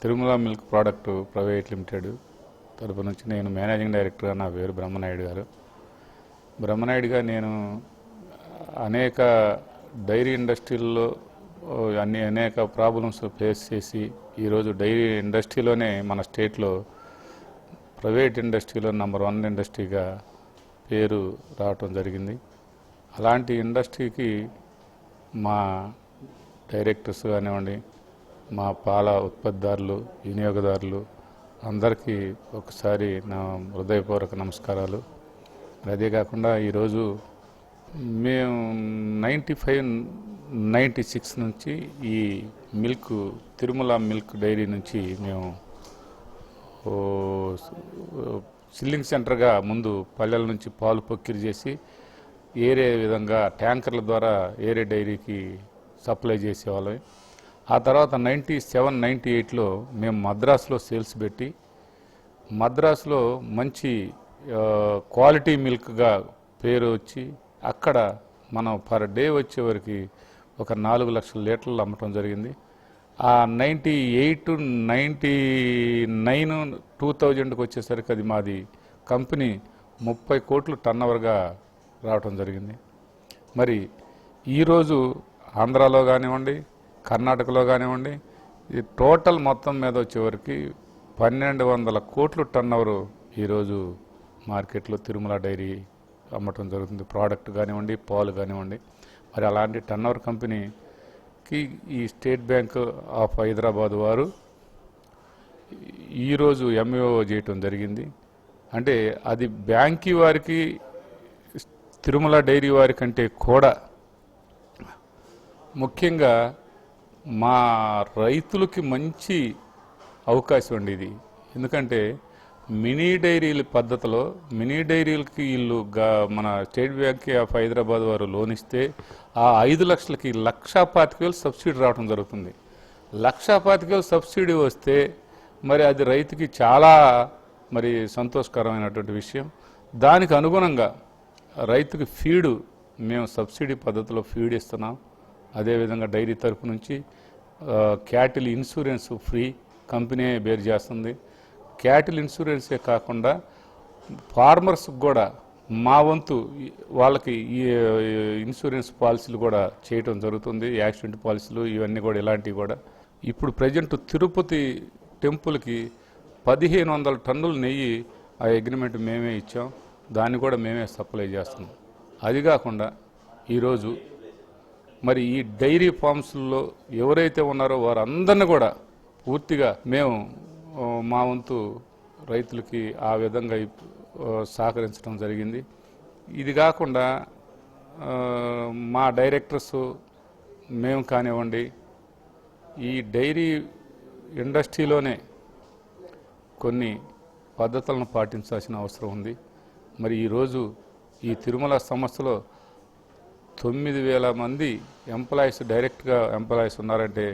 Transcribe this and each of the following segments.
Tirumala milk product private limited తరపు నుంచి నేను మేనేజింగ్ డైరెక్టర్గా నా పేరు బ్రహ్మనాయుడు గారు. బ్రహ్మనాయుడు గారు నేను అనేక డైరీ ఇండస్ట్రీల్లో అనేక ప్రాబ్లమ్స్ ఫేస్ చేసి ఈరోజు డైరీ ఇండస్ట్రీలోనే మన స్టేట్లో ప్రైవేట్ ఇండస్ట్రీలో #1 ఇండస్ట్రీగా పేరు రావటం జరిగింది. అలాంటి ఇండస్ట్రీకి మా డైరెక్టర్స్ కానివ్వండి, మా పాల ఉత్పత్తిదారులు, వినియోగదారులు అందరికీ ఒకసారి నా హృదయపూర్వక నమస్కారాలు. అదే కాకుండా ఈరోజు మేము 95-96 నుంచి ఈ మిల్క్ తిరుమల మిల్క్ డైరీ నుంచి మేము చిల్లింగ్ సెంటర్గా ముందు పల్లెల నుంచి పాలు పొక్కిరి చేసి ఏరే విధంగా ట్యాంకర్ల ద్వారా ఏరే డైరీకి సప్లై చేసేవాళ్ళం. ఆ తర్వాత 97-98లో మేము మద్రాసులో సేల్స్ పెట్టి మద్రాసులో మంచి క్వాలిటీ మిల్క్గా పేరు వచ్చి అక్కడ మనం పర్ డే వచ్చేవరకు ఒక 4 లక్షల లీటర్లు అమ్మటం జరిగింది. ఆ 98-99-2000కి వచ్చేసరికి అది మాది కంపెనీ 30 కోట్లు టర్నోవర్గా రావటం జరిగింది. మరి ఈరోజు ఆంధ్రాలో కానివ్వండి, కర్ణాటకలో కానివ్వండి, ఈ టోటల్ మొత్తం మీద వచ్చేవరకు 1200 కోట్లు టర్నోవర్ ఈరోజు మార్కెట్లో తిరుమల డైరీ అమ్మటం జరుగుతుంది. ప్రోడక్ట్ కానివ్వండి, పాలు కానివ్వండి. మరి అలాంటి టర్నోవర్ కంపెనీకి ఈ స్టేట్ బ్యాంక్ ఆఫ్ హైదరాబాద్ వారు ఈరోజు ఎంఓ చేయటం జరిగింది. అంటే అది బ్యాంకీ వారికి తిరుమల డైరీ వారి కంటే కూడా ముఖ్యంగా మా రైతులకి మంచి అవకాశం అండి ఇది. ఎందుకంటే మినీ డైరీల పద్ధతిలో మినీ డైరీలకి వీళ్ళు మన స్టేట్ బ్యాంక్ ఆఫ్ హైదరాబాద్ వారు లోన్ ఇస్తే ఆ 5 లక్షలకి 1,25,000 సబ్సిడీ రావడం జరుగుతుంది. 1,25,000 సబ్సిడీ వస్తే మరి అది రైతుకి చాలా మరి సంతోషకరమైనటువంటి విషయం. దానికి అనుగుణంగా రైతుకి ఫీడు మేము సబ్సిడీ పద్ధతిలో ఫీడ్ ఇస్తున్నాం. అదేవిధంగా డైరీ తరపు నుంచి cattle insurance free company bear చేస్తుంది. క్యాటిల్ ఇన్సూరెన్సే కాకుండా ఫార్మర్స్కి కూడా మా వంతు వాళ్ళకి ఈ ఇన్సూరెన్స్ పాలసీలు కూడా చేయటం జరుగుతుంది. యాక్సిడెంట్ పాలసీలు ఇవన్నీ కూడా ఇలాంటివి కూడా. ఇప్పుడు ప్రజెంట్ తిరుపతి టెంపుల్కి 1500 టన్నుల నెయ్యి ఆ అగ్రిమెంట్ మేమే ఇచ్చాం. దాన్ని కూడా మేమే సప్లై చేస్తున్నాం. అది కాకుండా ఈరోజు మరి ఈ డైరీ ఫార్మ్స్లో ఎవరైతే ఉన్నారో వారందరినీ కూడా పూర్తిగా మేము మా వంతు రైతులకి ఆ విధంగా సహకరించడం జరిగింది. ఇది కాకుండా మా డైరెక్టర్స్ మేము కానివ్వండి, ఈ డైరీ ఇండస్ట్రీలోనే కొన్ని పద్ధతులను పాటించాల్సిన అవసరం ఉంది. మరి ఈరోజు ఈ తిరుమల సంస్థలో 9,000 మంది ఎంప్లాయీస్ డైరెక్ట్గా ఎంప్లాయీస్ ఉన్నారంటే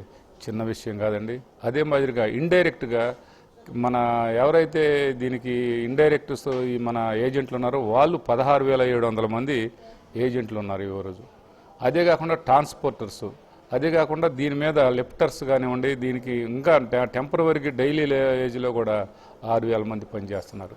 చిన్న విషయం కాదండి. అదే మాదిరిగా ఇండైరెక్ట్గా మన ఎవరైతే దీనికి ఇండైరెక్ట్స్ ఈ మన ఏజెంట్లు ఉన్నారో వాళ్ళు 16,700 మంది ఏజెంట్లు ఉన్నారు ఈరోజు. అదే కాకుండా ట్రాన్స్పోర్టర్స్, అదే కాకుండా దీని మీద లిఫ్టర్స్ కానివ్వండి, దీనికి ఇంకా టెంపరవరీకి డైలీ ఏజ్లో కూడా 6,000 మంది పనిచేస్తున్నారు.